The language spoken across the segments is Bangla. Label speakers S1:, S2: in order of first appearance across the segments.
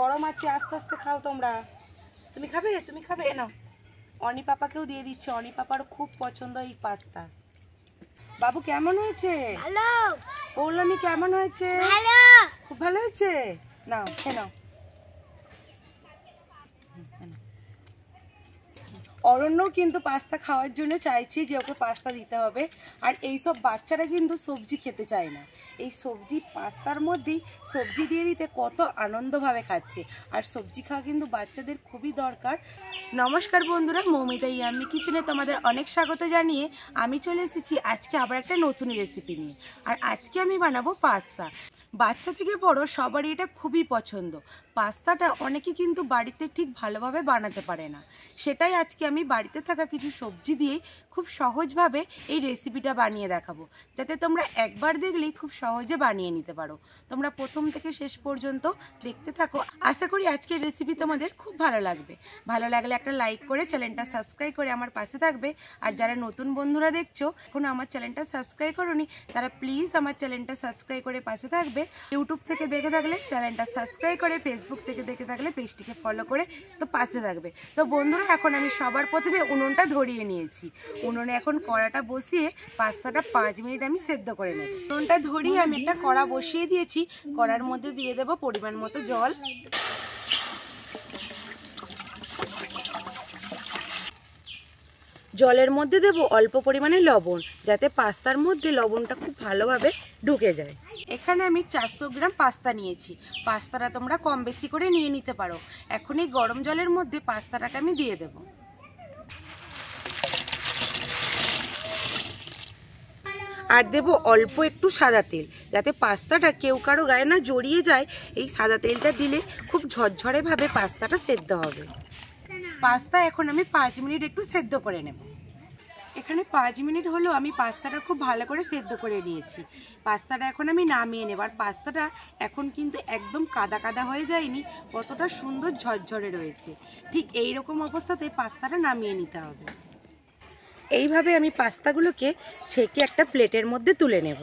S1: গরম আছে, আস্তে আস্তে খাও তোমরা। তুমি খাবে? তুমি খাবে? নাও, অনি পাপাকেও দিয়ে দিচ্ছে। অনি পাপার খুব পছন্দ এই পাস্তা। বাবু কেমন হয়েছে?
S2: ভালো।
S1: পৌলমি কেমন হয়েছে?
S2: ভালো।
S1: খুব ভালো হয়েছে। নাও খেয়ে নাও। অরণ্যও কিন্তু পাস্তা খাওয়ার জন্য চাইছি যে ওকে পাস্তা দিতে হবে। আর এই সব বাচ্চারা কিন্তু সবজি খেতে চায় না। এই সবজি পাস্তার মধ্যেই সবজি দিয়ে দিতে কত আনন্দভাবে খাচ্ছে। আর সবজি খাওয়া কিন্তু বাচ্চাদের খুবই দরকার। নমস্কার বন্ধুরা, মৌমিতা ইয়াম্মি কিচেনে তোমাদের অনেক স্বাগত জানিয়ে আমি চলে এসেছি আজকে আবার একটা নতুন রেসিপি নিয়ে। আর আজকে আমি বানাবো পাস্তা। বাচ্চা থেকে বড় সবারই এটা খুবই পছন্দ। পাস্তাটা অনেকে কিন্তু বাড়িতে ঠিক ভালোভাবে বানাতে পারে না। সেটাই আজকে আমি বাড়িতে থাকা কিছু সবজি দিয়ে খুব সহজভাবে এই রেসিপিটা বানিয়ে দেখাবো, যাতে তোমরা একবার দেখলেই খুব সহজে বানিয়ে নিতে পারো। তোমরা প্রথম থেকে শেষ পর্যন্ত দেখতে থাকো। আশা করি আজকের রেসিপি তোমাদের খুব ভালো লাগবে। ভালো লাগলে একটা লাইক করে চ্যানেলটা সাবস্ক্রাইব করে আমার পাশে থাকবে। আর যারা নতুন বন্ধুরা দেখছো এখনো আমার চ্যানেলটা সাবস্ক্রাইব করোনি, তারা প্লিজ আমার চ্যানেলটা সাবস্ক্রাইব করে পাশে থাকবে। ইউটিউব থেকে দেখে থাকলে চ্যানেলটা সাবস্ক্রাইব করে, ফেসবুক থেকে দেখে থাকলে পেজটিকে ফলো করে তো পাশে থাকবে। তো বন্ধুরা, এখন আমি সবার প্রথমে উনুনটা ধরিয়ে নিয়েছি। উনুনে এখন কড়াটা বসিয়ে পাস্তাটা 5 মিনিট আমি সেদ্ধ করে নেব। উনুনটা ধরিয়ে আমি একটা কড়া বসিয়ে দিয়েছি। কড়ার মধ্যে দিয়ে দেবো পরিমাণ মতো জল। জলের মধ্যে দেব অল্প পরিমাণে লবণ, যাতে পাস্তার মধ্যে লবণটা খুব ভালোভাবে ঢুকে যায়। এখানে আমি 400 গ্রাম পাস্তা নিয়েছি। পাস্তাটা তোমরা কম বেশি করে নিয়ে নিতে পারো। এখন এই গরম জলের মধ্যে পাস্তাটাকে আমি দিয়ে দেব। আর দেব অল্প একটু সাদা তেল, যাতে পাস্তাটা কেউ কারো গায়ে না জড়িয়ে যায়। এই সাদা তেলটা দিলে খুব ঝরঝরেভাবে পাস্তাটা সেদ্ধ হবে। পাস্তা এখন আমি 5 মিনিট একটু সেদ্ধ করে নেব। এখানে 5 মিনিট হলো আমি পাস্তাটা খুব ভালো করে সেদ্ধ করে নিয়েছি। পাস্তাটা এখন আমি নামিয়ে নেব। আর পাস্তাটা এখন কিন্তু একদম কাদা কাদা হয়ে যায়নি, কতটা সুন্দর ঝরঝরে রয়েছে। ঠিক এই রকম অবস্থাতে পাস্তাটা নামিয়ে নিতে হবে। এইভাবে আমি পাস্তাগুলোকে ছেঁকে একটা প্লেটের মধ্যে তুলে নেব।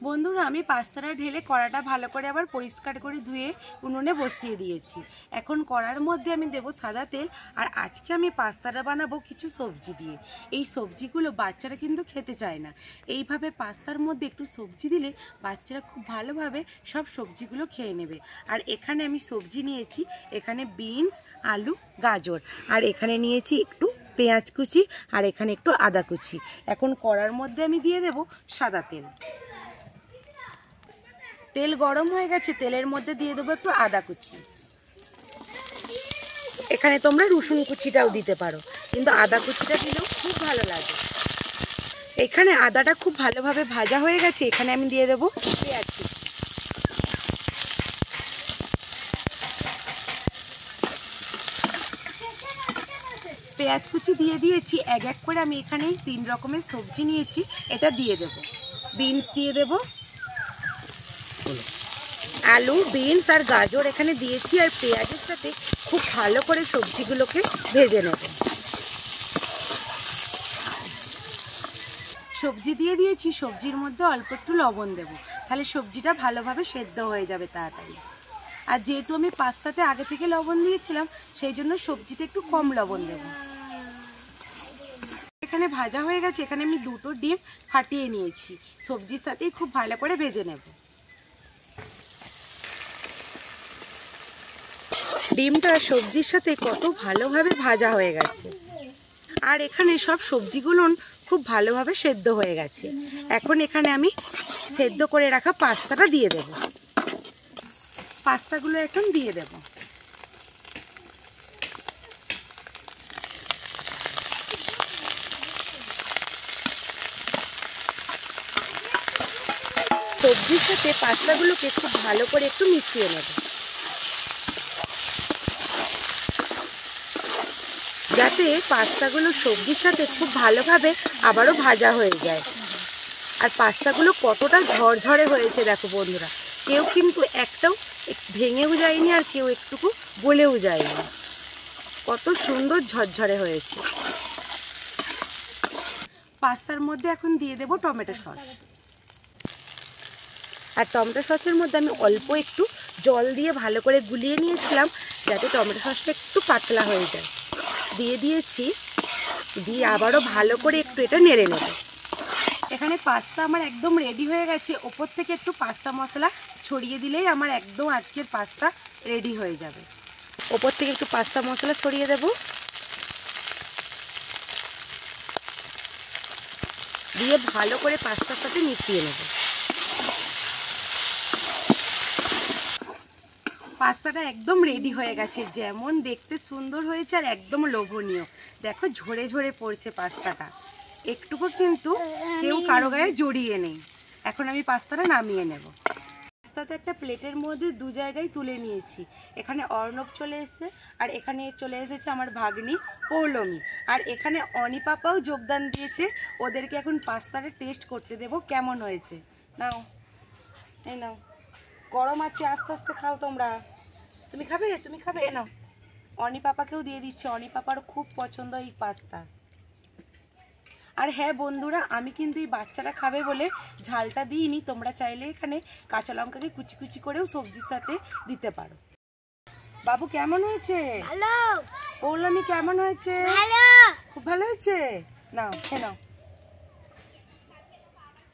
S1: বন্ধুরা, আমি পাস্তাটা ঢেলে কড়াটা ভালো করে আবার পরিষ্কার করে ধুয়ে উনুনে বসিয়ে দিয়েছি। এখন কড়ার মধ্যে আমি দেব সাদা তেল। আর আজকে আমি পাস্তাটা বানাবো কিছু সবজি দিয়ে। এই সবজিগুলো বাচ্চারা কিন্তু খেতে চায় না। এইভাবে পাস্তার মধ্যে একটু সবজি দিলে বাচ্চারা খুব ভালোভাবে সব সবজিগুলো খেয়ে নেবে। আর এখানে আমি সবজি নিয়েছি, এখানে বিনস, আলু, গাজর, আর এখানে নিয়েছি একটু পেঁয়াজ কুচি, আর এখানে একটু আদা কুচি। এখন কড়ার মধ্যে আমি দিয়ে দেব সাদা তেল। তেল গরম হয়ে গেছে, তেলের মধ্যে দিয়ে দেবো একটু আদা কুচি। এখানে তোমরা রসুন কুচিটাও দিতে পারো, কিন্তু আদা কুচিটা দিলেও খুব ভালো লাগে। এখানে আদাটা খুব ভালোভাবে ভাজা হয়ে গেছে। এখানে আমি দিয়ে দেবো পেঁয়াজ কুচি। পেঁয়াজ কুচি দিয়ে দিয়েছি। এক এক করে আমি এখানে 3 রকমের সবজি নিয়েছি, এটা দিয়ে দেব। বিনস দিয়ে দেব, আলু, বিনস আর গাজর এখানে দিয়েছি। আর পেঁয়াজের সাথে খুব ভালো করে সবজিগুলোকে ভেজে নেব। সবজি দিয়ে দিয়েছি, সবজির মধ্যে অল্প একটু লবণ দেব, তাহলে সবজিটা ভালোভাবে সেদ্ধ হয়ে যাবে তাড়াতাড়ি। আর যেহেতু আমি পাস্তাতে আগে থেকে লবণ দিয়েছিলাম, সেই জন্য সবজিতে একটু কম লবণ দেব। এখানে ভাজা হয়ে গেছে। এখানে আমি 2টো ডিম ফাটিয়ে নিয়েছি, সবজির সাথেই খুব ভালো করে ভেজে নেব। ডিমটা সবজির সাথে কত ভালোভাবে ভাজা হয়ে গেছে। আর এখানে সব সবজিগুলো খুব ভালোভাবে সেদ্ধ হয়ে গেছে। এখন এখানে আমি সেদ্ধ করে রাখা পাস্তাটা দিয়ে দেব। পাস্তাগুলো এখন দিয়ে দেব। সবজির সাথে পাস্তাগুলোকে খুব ভালো করে একটু মিশিয়ে নেব, যাতে পাস্তাগুলো সবজির সাথে খুব ভালোভাবে আবারও ভাজা হয়ে যায়। আর পাস্তাগুলো কতটা ঝরঝরে হয়েছে দেখো বন্ধুরা, কেউ কিন্তু একটাও ভেঙেও যায়নি, আর কেউ একটুকু গলেও যায়নি। কত সুন্দর ঝরঝরে হয়েছে। পাস্তার মধ্যে এখন দিয়ে দেব টমেটো সস। আর টমেটো সসের মধ্যে আমি অল্প একটু জল দিয়ে ভালো করে গুলিয়ে নিয়েছিলাম যাতে টমেটো সসটা একটু পাতলা হয়ে যায়। দিয়ে দিয়েছি, দিয়ে আবারও ভালো করে একটু এটা নেড়ে নেব। এখানে পাস্তা আমার একদম রেডি হয়ে গেছে। ওপর থেকে একটু পাস্তা মশলা ছড়িয়ে দিলেই আমার একদম আজকের পাস্তা রেডি হয়ে যাবে। ওপর থেকে একটু পাস্তা মশলা ছড়িয়ে দেব, দিয়ে ভালো করে পাস্তার সাথে মিশিয়ে নেব। পাস্তাটা একদম রেডি হয়ে গেছে, যেমন দেখতে সুন্দর হয়েছে আর একদম লোভনীয়। দেখো ঝরে ঝরে পড়ছে পাস্তাটা, একটুকু কিন্তু কেউ কারো গায়ে জড়িয়ে নেই। এখন আমি পাস্তাটা নামিয়ে নেব। পাস্তাতে একটা প্লেটের মধ্যে দু জায়গায় তুলে নিয়েছি। এখানে অর্ণব চলে এসেছে আর এখানে চলে এসেছে আমার ভাগ্নি পৌলমী, আর এখানে অনি পাপাও যোগদান দিয়েছে। ওদেরকে এখন পাস্তাটা টেস্ট করতে দেব কেমন হয়েছে। নাও, এই নাও, গরম আছে, আস্তে আস্তে খাও। তুমি খাবে? তুমি খাবে? নাও, অনি পাপাকেও দিয়ে দিচ্ছে। অনি পাপারও খুব পছন্দ এই পাস্তা। আর হ্যাঁ বন্ধুরা, আমি কিন্তু এই বাচ্চারা খাবে বলে ঝালটা দিইনি। তোমরা চাইলে এখানে কাঁচা লঙ্কাকে কুচি কুচি করেও সবজির সাথে দিতে পারো। বাবু কেমন হয়েছে?
S2: ভালো।
S1: পৌলমী কেমন হয়েছে?
S2: ভালো। খুব
S1: ভালো হয়েছে। নাও, খেয়ে নাও।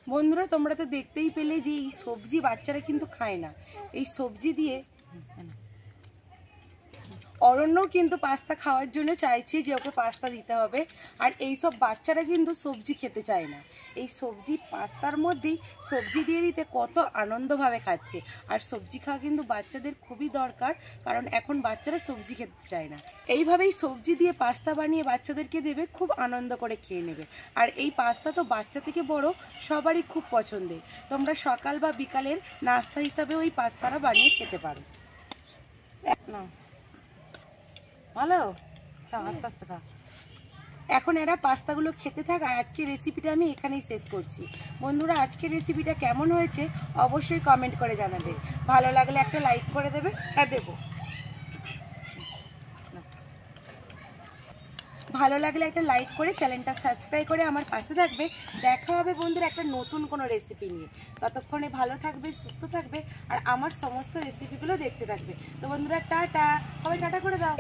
S1: বন্ধুরা, তোমরা তো দেখতেই পেলে যে এই সবজি বাচ্চারা কিন্তু খায় না। এই সবজি দিয়ে অরণ্যও কিন্তু পাস্তা খাওয়ার জন্য চাইছে যে ওকে পাস্তা দিতে হবে। আর এই সব বাচ্চারা কিন্তু সবজি খেতে চায় না। এই সবজি পাস্তার মধ্যেই সবজি দিয়ে দিতে কত আনন্দভাবে খাচ্ছে। আর সবজি খাওয়া কিন্তু বাচ্চাদের খুবই দরকার, কারণ এখন বাচ্চারা সবজি খেতে চায় না। এইভাবেই সবজি দিয়ে পাস্তা বানিয়ে বাচ্চাদেরকে দেবে, খুব আনন্দ করে খেয়ে নেবে। আর এই পাস্তা তো বাচ্চা থেকে বড় সবারই খুব পছন্দের। তোমরা সকাল বা বিকালের নাস্তা হিসাবেও এই পাস্তাটা বানিয়ে খেতে পারো। না ভালো, আস্তে আস্তে খা। এখন এরা পাস্তাগুলো খেতে থাক, আর আজকের রেসিপিটা আমি এখানেই শেষ করছি। বন্ধুরা, আজকের রেসিপিটা কেমন হয়েছে অবশ্যই কমেন্ট করে জানাবে। ভালো লাগলে একটা লাইক করে দেবে। হ্যাঁ, দেবো। ভালো লাগলে একটা লাইক করে চ্যানেলটা সাবস্ক্রাইব করে আমার পাশে থাকবে। দেখা হবে বন্ধুরা একটা নতুন কোনো রেসিপি নিয়ে। ততক্ষণে ভালো থাকবে, সুস্থ থাকবে, আর আমার সমস্ত রেসিপিগুলো দেখতে থাকবে। তো বন্ধুরা, টাটা। সবাই টাটা করে দাও।